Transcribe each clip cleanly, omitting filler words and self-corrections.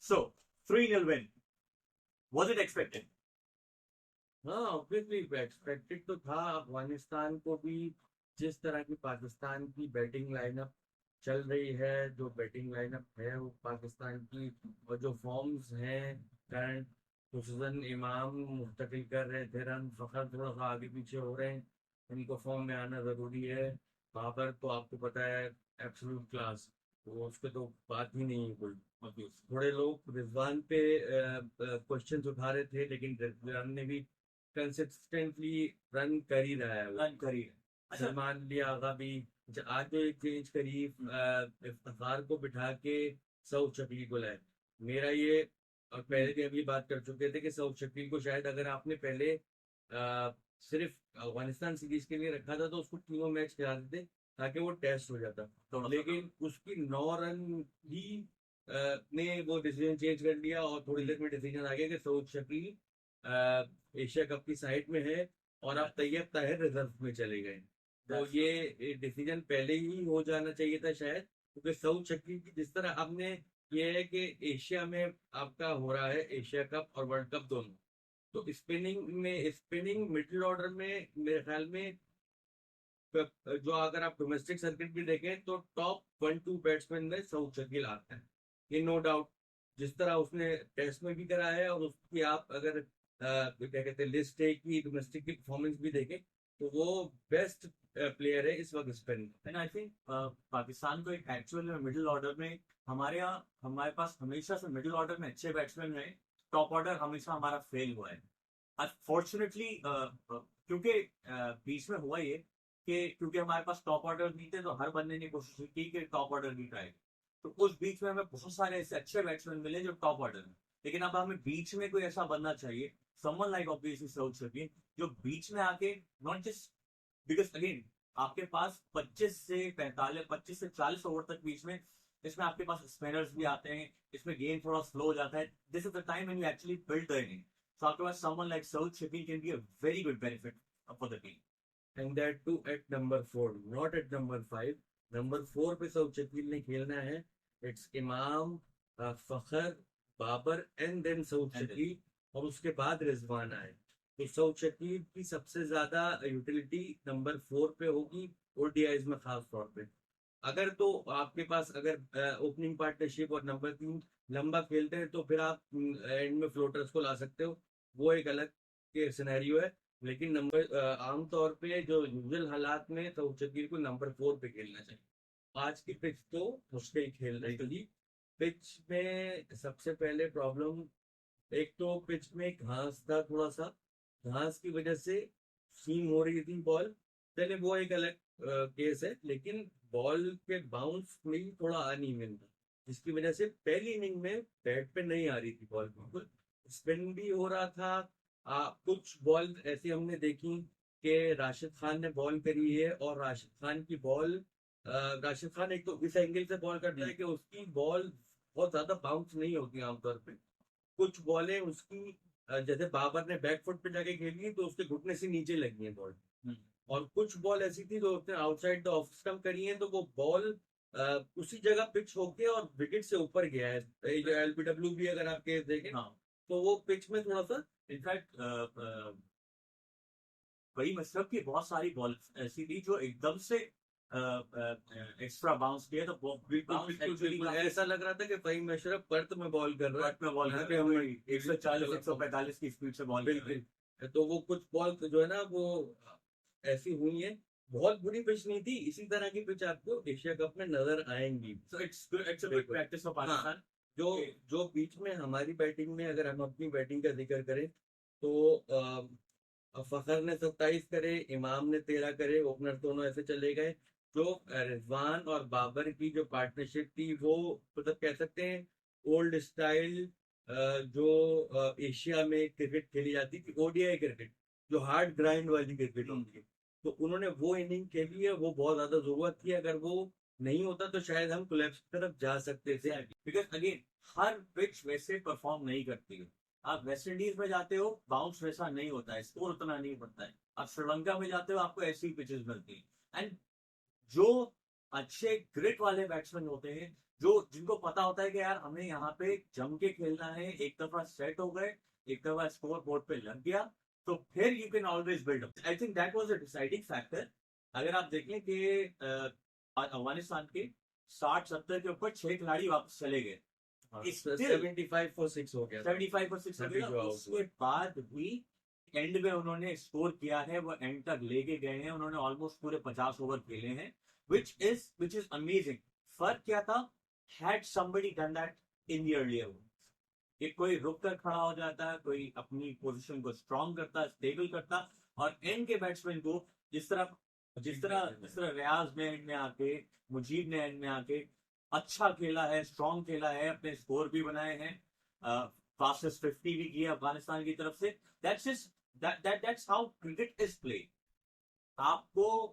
So 3-0 win. Was it expected? हाँ obviously expected तो था। अफगानिस्तान को भी जिस तरह की पाकिस्तान की बैटिंग लाइनअप चल रही है, जो बैटिंग लाइनअप है वो पाकिस्तान की, और जो फॉर्म्स हैं करंट, हुसैन इमाम मुस्तकिल कर रहे थे रन, फखर थोड़ा सा आगे पीछे हो रहे हैं, इनको फॉर्म में आना ज़रूरी है। बाबर तो आपको पता है एब्सोल्यूट क्लास, वो उस पर तो बात ही नहीं है कोई। थोड़े लोग रिजवान पे क्वेश्चन उठा रहे थे, लेकिन रिजवान ने भी कंसिस्टेंटली रन कर ही रहा है वो। रन करी है। अच्छा, सलमान अली आगा भी आज तो एक चेंज करी, इफ्तिखार को बिठा के सऊद शकील को लाए। मेरा ये, और पहले भी अभी बात कर चुके थे कि सऊद शकील को शायद अगर आपने पहले सिर्फ अफगानिस्तान सीरीज के लिए रखा था तो उसको तीनों मैच खिला देते ताकि वो टेस्ट हो जाता, लेकिन उसकी 9 रन ही ने वो डिसीजन चेंज कर लिया, और थोड़ी देर में डिसीजन आ गया कि सऊद शकील एशिया कप की साइड में है और अब तैयब ताहिर रिजर्व में चले गए। तो ये डिसीजन पहले ही हो जाना चाहिए था शायद, क्योंकि सऊद शकील की जिस तरह आपने, ये है कि एशिया में आपका हो रहा है एशिया कप और वर्ल्ड कप दोनों, तो स्पिनिंग मिडिल ऑर्डर में मेरे ख्याल में जो अगर आप डोमेस्टिक सर्किट भी देखें तो टॉप 1-2 बैट्समैन में सऊद शकील आता है, ये नो डाउट। जिस तरह उसने टेस्ट में भी करा है, और उसकी आप अगर क्या कहते हैं लिस्ट है की डोमेस्टिक की परफॉर्मेंस भी देखें तो वो बेस्ट प्लेयर है इस वक्त spin. And I think Pakistan को एक एक्चुअल मिडिल ऑर्डर में, हमारे पास हमेशा से मिडिल ऑर्डर में अच्छे बैट्समैन रहे। टॉप ऑर्डर हमेशा हमारा फेल हुआ है अनफॉर्चुनेटली, क्योंकि बीच में हुआ ये कि क्योंकि हमारे पास टॉप ऑर्डर नहीं थे तो हर बंदे ने कोशिश की कि टॉप ऑर्डर भी ट्राई। तो उस बीच में हमें बहुत सारे ऐसे अच्छे बैट्समैन मिले जो टॉप ऑर्डर में, लेकिन अब हमें बीच में कोई ऐसा बनना चाहिए, someone like obviously Saud Shakeel, जो बीच में आके नॉट जस्ट बिकॉज अगेन आपके पास 25 से 40 ओवर तक बीच में, इसमें आपके पास स्पिनर्स भी आते हैं, इसमें गेम थोड़ा स्लो हो जाता है। This is the time when you actually build the inning. So आपके पास someone like Saud Shakeel can be a very good benefit for the team. And that too at number 4, not at number 5। Number 4 पे सऊद शकील ने खेलना है। It's Imam, Fakhar, Babar and then Saud Shakeel, और उसके बाद रिजवान आए। तो सऊद शकील की सबसे ज्यादा यूटिलिटी नंबर 4 पे होगी, ओडीआईज में खास तौर पे। अगर तो आपके पास अगर ओपनिंग पार्टनरशिप और नंबर 3 लंबा खेलते हैं तो फिर आप एंड में फ्लोटर्स को ला सकते हो, वो एक अलग के सिनेरियो है। लेकिन नंबर आमतौर पे जो यूजुअल हालात में तो शकील को नंबर 4 पे खेलना चाहिए। आज की पिच तो मुश्किल खेल रही थी। पिच में सबसे पहले प्रॉब्लम, एक तो पिच में घास था थोड़ा सा, घास की वजह से सीम हो रही थी बॉल। चले वो एक अलग केस है, लेकिन बॉल के बाउंस में ही थोड़ा अनइवन था, जिसकी वजह से पहली इनिंग में बैट पे नहीं आ रही थी बॉल, बिल्कुल स्पिन भी हो रहा था। कुछ बॉल ऐसी हमने देखी कि राशिद खान ने बॉल करी है, और राशिद खान की बॉल, राशिद खान एक तो इस एंगल से बॉल करता है कि उसकी बॉल बहुत ज्यादा बाउंस नहीं होती आमतौर पे। कुछ बॉलें उसकी जैसे बाबर ने बैकफुट पे जाके खेली तो उसके घुटने से नीचे लगी है बॉल, और कुछ बॉल ऐसी थी जो उसने आउटसाइड द ऑफ स्टंप करी है, तो वो बॉल उसी जगह पिच होके और विकेट से ऊपर गया है। ये जो एलबीडब्ल्यू भी अगर आप केस देखें, हाँ, तो वो पिच में थोड़ा सा, इनफैक्ट वही मतलब कि बहुत सारी बॉल ऐसी थी जो एकदम से एक्स्ट्रा बाउंस किया, तो वो बिल्कुल बाउंस बिल्कुल एक्चुअली बिल्कुल ऐसा लग रहा था कि फहीम अशरफ पर्थ में बॉल कर रहा है। में बॉल यहाँ कर पे रहे हम हैं, 140 145 की स्पीड से बॉल कर रहे हैं। बिल्कुल। तो वो कुछ बॉल जो है ना वो ऐसी हुई है। बहुत बुरी पिच नहीं थी, इसी तरह की पिच आपको एशिया कप में नजर आएंगी। So it's a good practice for हाँ, पाकिस्तान। जो जो बीच में हमारी बैटिंग में अगर हम अपनी बैटिंग का जिक्र करें तो फखर ने 27 करे, इमाम ने 13 करे, ओपनर दोनों ऐसे चले गए। जो रिजवान और बाबर की जो पार्टनरशिप थी वो मतलब कह सकते हैं ओल्ड स्टाइल, जो एशिया में क्रिकेट खेली जाती थी, ओडीआई क्रिकेट, जो हार्ड ग्राइंड वाली क्रिकेट होती है, तो उन्होंने वो इनिंग खेली है, वो बहुत ज्यादा जरूरत थी। अगर वो नहीं होता तो शायद हम कोलैप्स की तरफ जा सकते थे। बिकॉज अगेन हर पिच वैसे परफॉर्म नहीं करती है। आप वेस्ट इंडीज में जाते हो, बाउंस वैसा नहीं होता है, स्कोर उतना नहीं बनता है। आप श्रीलंका में जाते हो, आपको ऐसी पिचेस मिलती है। एंड जो अच्छे ग्रिट वाले बैट्समैन होते हैं, जो जिनको पता होता है कि यार हमें यहाँ पे जम के खेलना है, एक दफा सेट हो गए, एक दफा स्कोर बोर्ड पे लग गया, तो फिर you can always build up. I think that was a deciding factor. अगर आप देखें कि अफगानिस्तान के 60-70 के ऊपर 6 खिलाड़ी वापस चले गए, Still- 75 for 6 हो गया था। 75 पर 6 हो Happy गया, जो out उसके बाद भी एंड में उन्होंने स्कोर किया है, वो एंड तक लेके गए हैं, उन्होंने ऑलमोस्ट पूरे 50 ओवर खेले हैं, which is अमेजिंग। फर्क क्या था? had somebody done that in the earlier ones, कि कोई रुक कर खड़ा हो जाता है, कोई अपनी पोजीशन को स्ट्रांग करता, स्टेबल करता, और एंड के बैट्समैन को जिस तरह रियाज ने एंड में आके, मुजीब ने एंड में आके अच्छा खेला है, स्ट्रांग खेला है, अपने स्कोर भी बनाए हैं, फास्टेस्ट 50 भी किया अफगानिस्तान की तरफ से। That's how cricket is play. आपको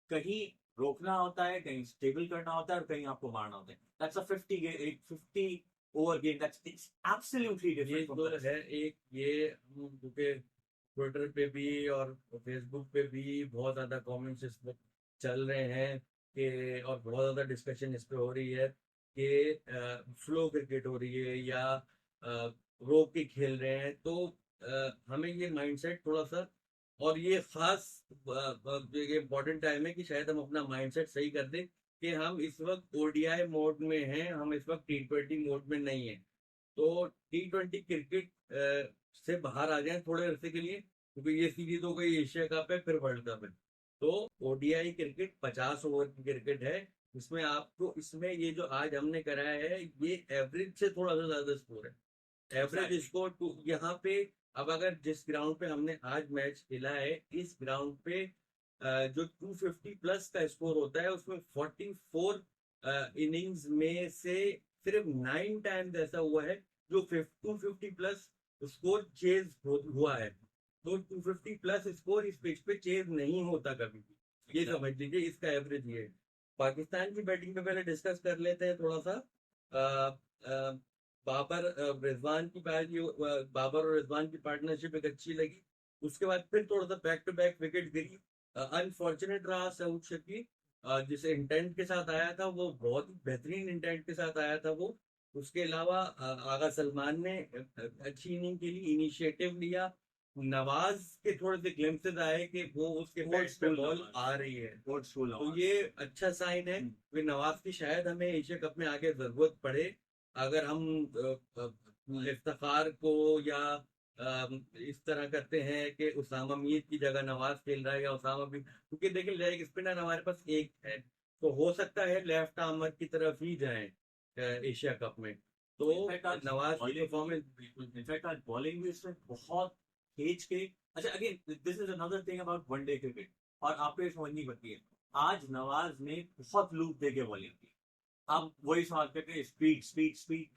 कहीं रोकना होता है, कहीं स्टेबल करना होता है, और कहीं आपको मारना होता है। That's a 50 over game, that's it's absolutely ये डिफरेंट। तो है एक, ये हम क्योंकि ट्विटर पे भी और फेसबुक पे भी बहुत ज्यादा कमेंट्स इस पे चल रहे हैं कि, और बहुत ज्यादा डिस्कशन इस पे हो रही है कि स्लो क्रिकेट हो रही है या रोक के खेल रहे हैं, तो हमें ये माइंडसेट थोड़ा सा, और ये खास ये इम्पोर्टेंट टाइम है कि शायद हम अपना माइंडसेट सही कर दें कि हम इस वक्त ओडीआई मोड में हैं, हम इस वक्त T20 मोड में नहीं हैं। तो T20 क्रिकेट से बाहर आ जाएं थोड़े अरसे के लिए, क्योंकि ये सीरीज हो गई, एशिया कप है, फिर वर्ल्ड कप है। तो ओडीआई क्रिकेट 50 ओवर की क्रिकेट है, इसमें आपको, इसमें ये जो आज हमने कराया है, ये एवरेज से थोड़ा सा ज्यादा स्कोर है। एवरेज स्कोर टू यहाँ पे, अब अगर जिस ग्राउंड पे हमने आज मैच खेला है, इस ग्राउंड पे जो 250 प्लस का स्कोर होता है, उसमें 44 इनिंग्स में से सिर्फ 9 टाइम्स ऐसा हुआ है जो 250 प्लस स्कोर चेज हुआ है। तो 250 प्लस स्कोर इस पिच पे चेज नहीं होता कभी भी, ये समझ लीजिए इसका एवरेज ये है। पाकिस्तान की बैटिंग पे पहले डिस्कस कर लेते हैं थोड़ा सा। बाबर रिजवान की बाबर और रिजवान की पार्टनरशिप एक अच्छी लगी। उसके बाद फिर थोड़ा सा बैक टू बैक विकेट गिरी, अनफॉर्चुनेट रहा सऊद शकील, जिस इंटेंट के साथ आया था वो बहुत ही बेहतरीन इंटेंट के साथ आया था वो। उसके अलावा आगा सलमान ने अच्छी इनिंग के लिए इनिशिएटिव लिया। नवाज के थोड़े से ग्लिम्पसेस आए कि वो उसके बैट पे बॉल आ रही है, तो ये अच्छा साइन है कि नवाज की शायद हमें एशिया कप में आगे जरूरत पड़े। अगर हम इफ्तिखार को या इस तरह करते हैं कि उसामा मीर की जगह नवाज खेल रहा है, या उसामा भी, क्योंकि देखिए लेग स्पिनर हमारे पास एक है, तो हो सकता है लेफ्ट आर्मर की तरफ ही जाए एशिया कप में। तो नवाज की परफॉर्मेंस, इनफैक्ट आज बॉलिंग भी उसने बहुत खींच के, अच्छा again this is another thing about one day cricket, और आपको ये समझनी पड़ती है। आज नवाज ने बहुत लूप दे के बॉलिंग की। आप वही सवाल करते हैं, speed speed speed,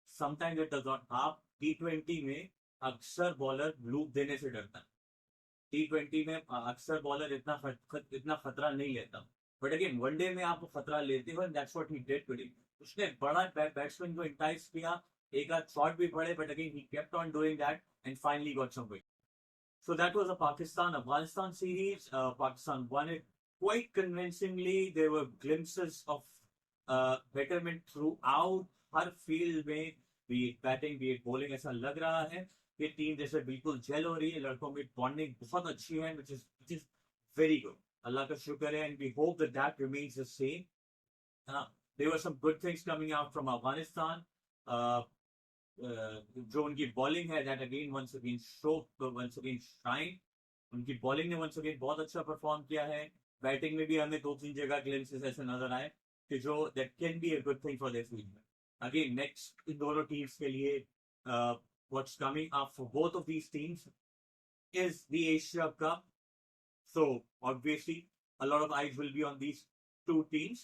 sometimes it does not. आप T20 में अक्सर बॉलर लूप देने से डरता है। T20 में अक्सर बॉलर इतना खतरा नहीं लेता, बट अगेन वनडे में आप खतरा लेते हो, and that's what he did today. उसने बड़ा बैट्समैन को इंटाइस किया, एक आध शॉट भी पड़े, बट अगेन ही kept on doing that and finally got some win. So that was a Pakistan-Afghanistan series. Pakistan won it quite convincingly. There were glimpses of betterment throughout. Her field में, be it batting, be it bowling, ऐसा लग रहा है कि team जैसे बिल्कुल jail हो रही है, लड़कों में बॉन्डिंग बहुत अच्छी है, which is very good. अल्लाह का शुक्र है, and we hope that that remains the same. There were some good things coming out from Afghanistan. जो उनकी बॉलिंग है, that again once again shine. उनकी बॉलिंग ने वंस अगेन बहुत अच्छा परफॉर्म किया है। बैटिंग में भी हमें 2-3 जगह ग्लिम्पसेस ऐसे नजर आए कि जो that can be a good thing for this team. Again next in दोनों टीम्स के लिए what's coming up for both of these teams is the Asia cup. So obviously a lot of eyes will be on these two teams.